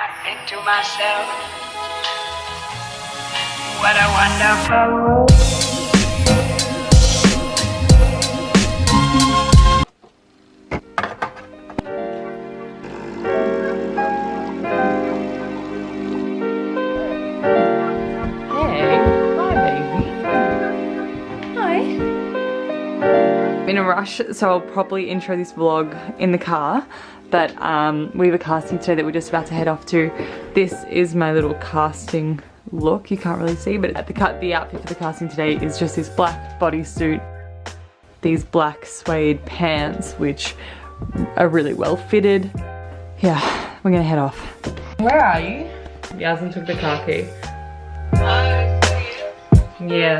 I think to myself, what a wonderful world. I'm in a rush, so I'll probably intro this vlog in the car, but we have a casting today that we're just about to head off to. This is my little casting look. You can't really see, but the outfit for the casting today is just this black bodysuit, these black suede pants, which are really well fitted. Yeah, we're gonna head off. Where are you? Yasmin took the car key. Yeah.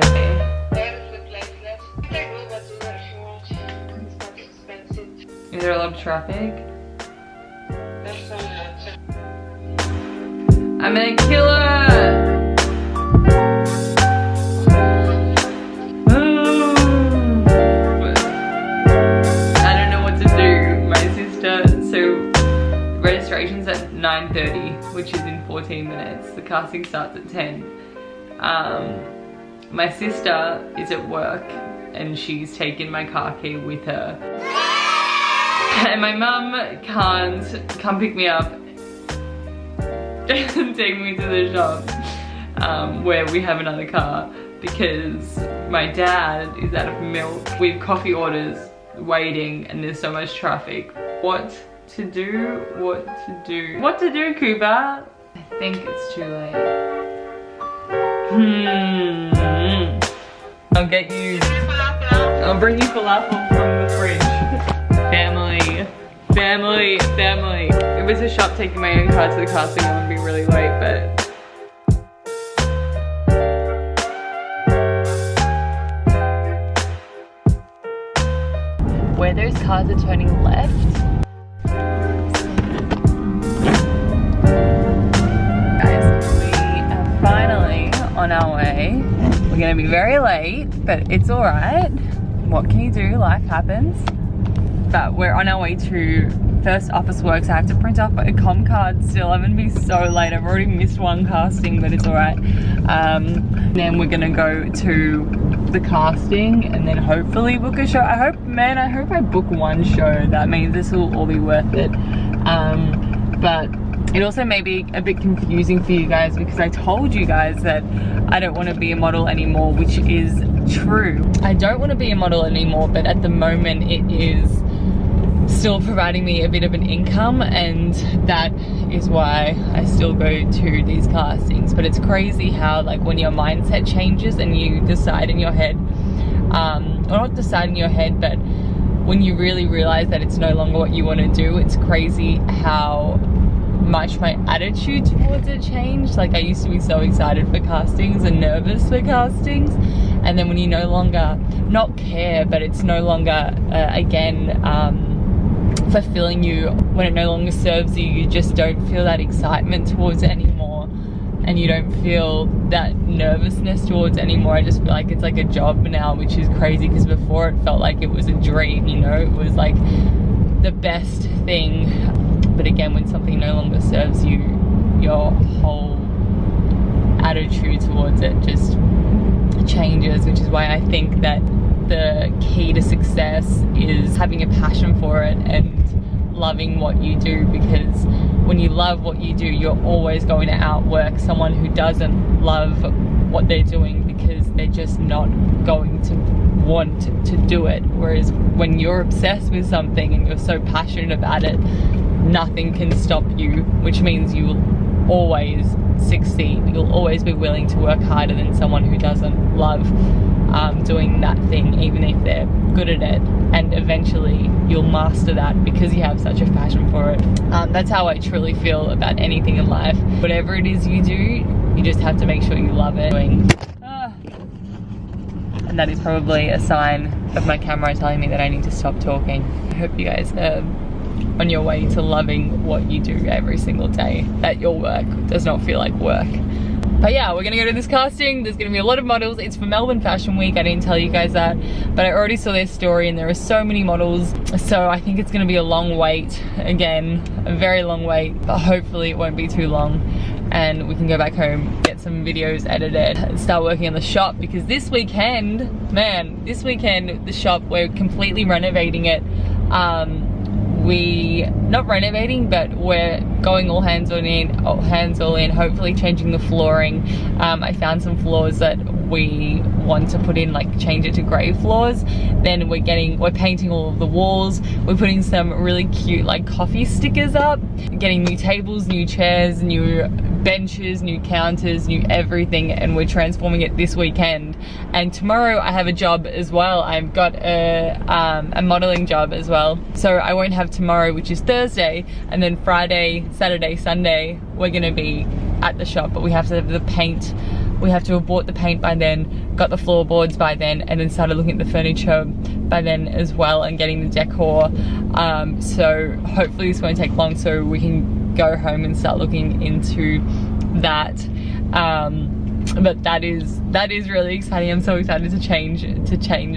Is there a lot of traffic? I'm gonna kill her! I don't know what to do. My sister, so registration's at 9:30, which is in 14 minutes. The casting starts at 10. My sister is at work and she's taken my car key with her. And my mum can't come pick me up and take me to the shop where we have another car because my dad is out of milk. We have coffee orders waiting and there's so much traffic. What to do? What to do? What to do, Cooper? I think it's too late. I'll get you. I'll bring you falafel from the fridge. Family, family, family. It was a shop taking my own car to the casting. I would be really late, but where those cars are turning left. Guys, we are finally on our way. We're gonna be very late, but it's all right. What can you do? Life happens. But we're on our way to first office works. I have to print off a com card still. I'm gonna be so late. I've already missed one casting, but it's all right. Then we're gonna go to the casting and then hopefully book a show. I hope I book one show. That means this will all be worth it. But it also may be a bit confusing for you guys because I told you guys that I don't want to be a model anymore, which is true. I don't want to be a model anymore, but at the moment it is still providing me a bit of an income, and that is why I still go to these castings. But it's crazy how, like, when your mindset changes and you decide in your head, or not decide in your head, but when you really realize that it's no longer what you want to do, it's crazy how much my attitude towards it changed. Like, I used to be so excited for castings and nervous for castings, and then when you no longer not care, but it's no longer again fulfilling you, when it no longer serves you, you just don't feel that excitement towards it anymore, and you don't feel that nervousness towards it anymore. I just feel like it's like a job now, which is crazy because before it felt like it was a dream, you know, it was like the best thing. But again, when something no longer serves you, your whole attitude towards it just changes, which is why I think that the key to success is having a passion for it and loving what you do, because when you love what you do, you're always going to outwork someone who doesn't love what they're doing, because they're just not going to want to do it. Whereas when you're obsessed with something and you're so passionate about it, nothing can stop you, which means you will always succeed. You'll always be willing to work harder than someone who doesn't love doing that thing, even if they're good at it, and eventually you'll master that because you have such a passion for it. That's how I truly feel about anything in life. Whatever it is you do, you just have to make sure you love it. And that is probably a sign of my camera telling me that I need to stop talking. I hope you guys are on your way to loving what you do every single day, that your work does not feel like work. But yeah, we're gonna go to this casting. There's gonna be a lot of models. It's for Melbourne Fashion Week. I didn't tell you guys that, but I already saw their story and there are so many models. So I think it's gonna be a long wait. Again, a very long wait, but hopefully it won't be too long and we can go back home, get some videos edited and start working on the shop, because this weekend, man, this weekend, the shop, we're completely renovating it. Not renovating, but we're going all hands all in, hopefully changing the flooring. I found some floors that we want to put in, like change it to grey floors. Then we're painting all of the walls. We're putting some really cute like coffee stickers up, getting new tables, new chairs, new benches, new counters, new everything, and we're transforming it this weekend. And tomorrow I have a job as well. I've got a modeling job as well, so I won't have tomorrow, which is Thursday, and then Friday, Saturday, Sunday we're gonna be at the shop, but we have to have the paint, we have to have bought the paint by then, got the floorboards by then, and then started looking at the furniture by then as well, and getting the decor. So hopefully this won't take long, so we can go home and start looking into that. But that is really exciting. I'm so excited to change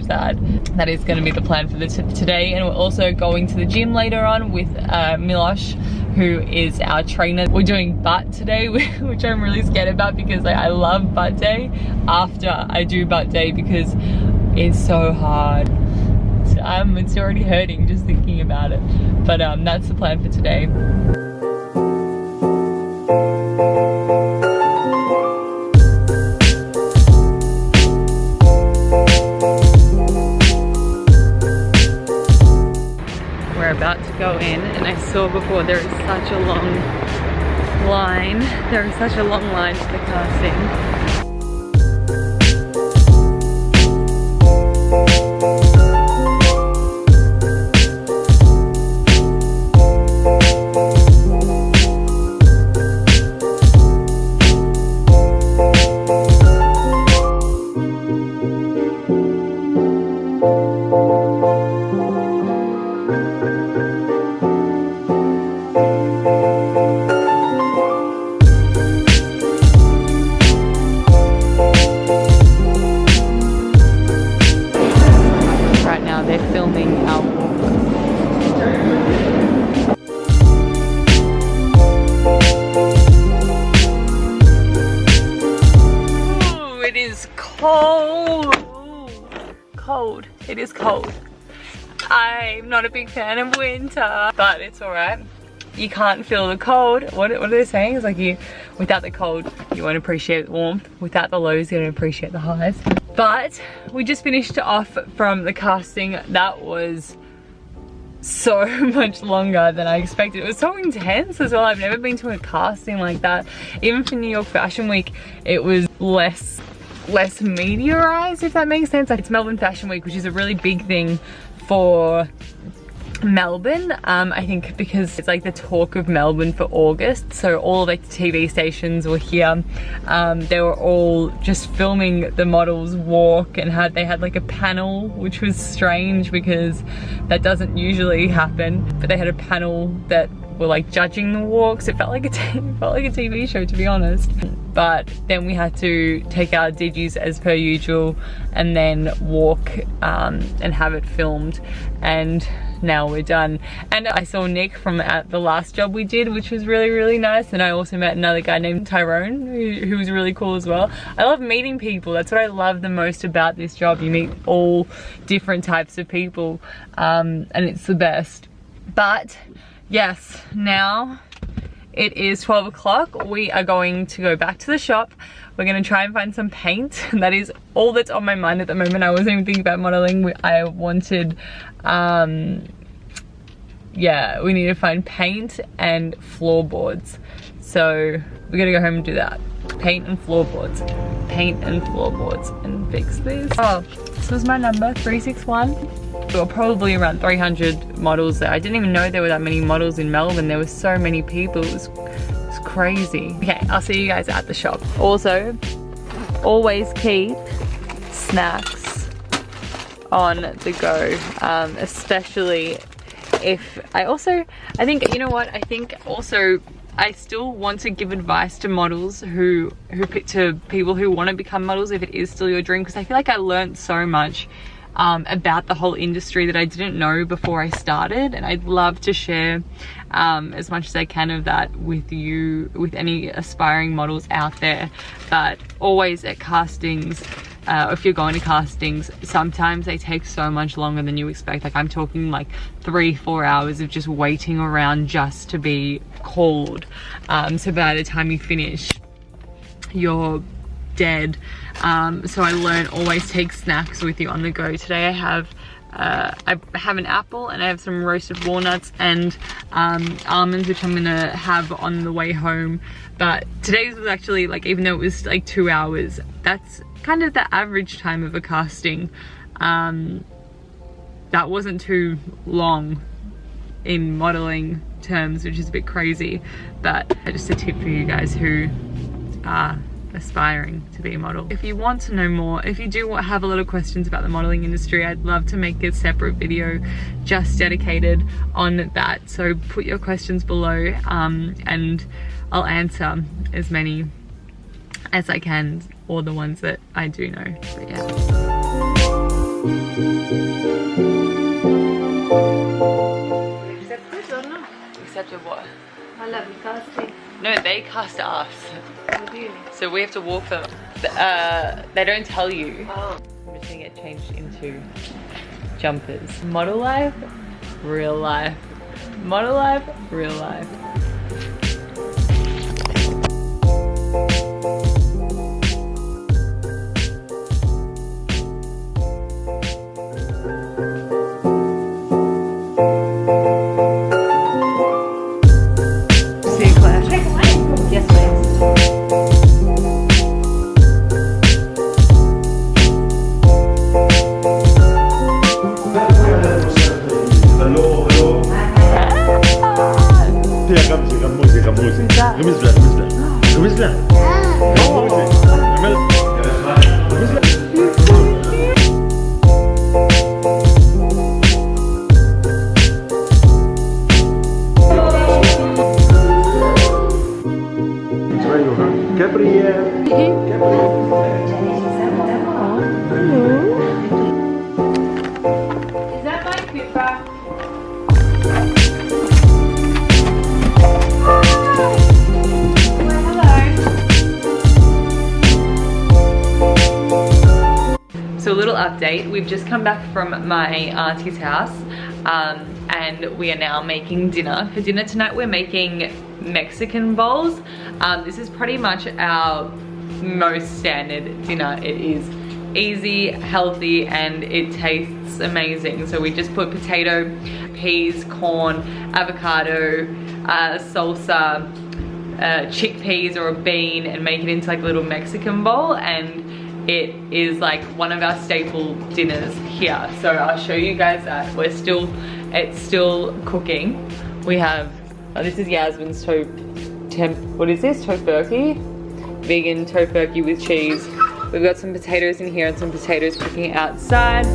that. That is going to be the plan for today. And we're also going to the gym later on with Milosh, who is our trainer. We're doing butt today, which I'm really scared about, because I love butt day after I do butt day, because it's so hard. So, it's already hurting just thinking about it. But that's the plan for today. About to go in, and I saw before there is such a long line. There is such a long line for the casting. Cold. It is cold. I'm not a big fan of winter, but it's alright. You can't feel the cold. What are they saying? It's like without the cold, you won't appreciate the warmth. Without the lows, you don't appreciate the highs. But we just finished off from the casting. That was so much longer than I expected. It was so intense as well. I've never been to a casting like that. Even for New York Fashion Week, it was less mediaized, if that makes sense. Like, it's Melbourne Fashion Week, which is a really big thing for Melbourne, I think, because it's like the talk of Melbourne for August. So all like the TV stations were here. They were all just filming the models walk, and they had like a panel, which was strange because that doesn't usually happen, but they had a panel that were like judging the walks. It felt like a TV show, to be honest. But then we had to take our digis as per usual and then walk and have it filmed, and now we're done. And I saw Nick from the last job we did, which was really nice. And I also met another guy named Tyrone who was really cool as well. I love meeting people. That's what I love the most about this job. You meet all different types of people, and it's the best. But yes, now it is 12 o'clock. We are going to go back to the shop. We're going to try and find some paint. That is all that's on my mind at the moment. I wasn't even thinking about modeling. I wanted, yeah, we need to find paint and floorboards. So we're going to go home and do that. Paint and floorboards. Paint and floorboards. And fix this. Oh, this was my number, 361. There were probably around 300 models there. I didn't even know there were that many models in Melbourne. There were so many people. It was crazy. Okay, I'll see you guys at the shop. Also, always keep snacks on the go, especially if I think, you know what, I think also I still want to give advice to models to people who want to become models if it is still your dream, because I feel like I learned so much about the whole industry that I didn't know before I started, and I'd love to share as much as I can of that with you, with any aspiring models out there. But always at castings, if you're going to castings, sometimes they take so much longer than you expect. Like I'm talking like 3-4 hours of just waiting around just to be called. So by the time you finish, you're dead. So I learned always take snacks with you on the go. Today I have an apple, and I have some roasted walnuts and almonds, which I'm gonna have on the way home. But today's was actually, like, even though it was like 2 hours, that's kind of the average time of a casting. That wasn't too long in modeling terms, which is a bit crazy, but just a tip for you guys who are aspiring to be a model. If you want to know more, if you do have a lot of questions about the modeling industry, I'd love to make a separate video just dedicated on that. So put your questions below, and I'll answer as many as I can, or the ones that I do know. But yeah. Accepted or not? Accepted what? I love you casting. No, they cast us. With you. So we have to walk them. They don't tell you. Oh. I'm just gonna get changed into jumpers. Model life, real life. Model life, real life. Is that my pippa? So a little update, we've just come back from my auntie's house, and we are now making dinner. For dinner tonight we're making Mexican bowls. This is pretty much our most standard dinner. It is easy, healthy, and it tastes amazing. So we just put potato, peas, corn, avocado, salsa, chickpeas or a bean, and make it into like a little Mexican bowl, and it is like one of our staple dinners here. So I'll show you guys that. It's still cooking. We have, this is Yasmin's what is this? Tofurkey? Vegan tofurkey with cheese. We've got some potatoes in here and some potatoes cooking outside.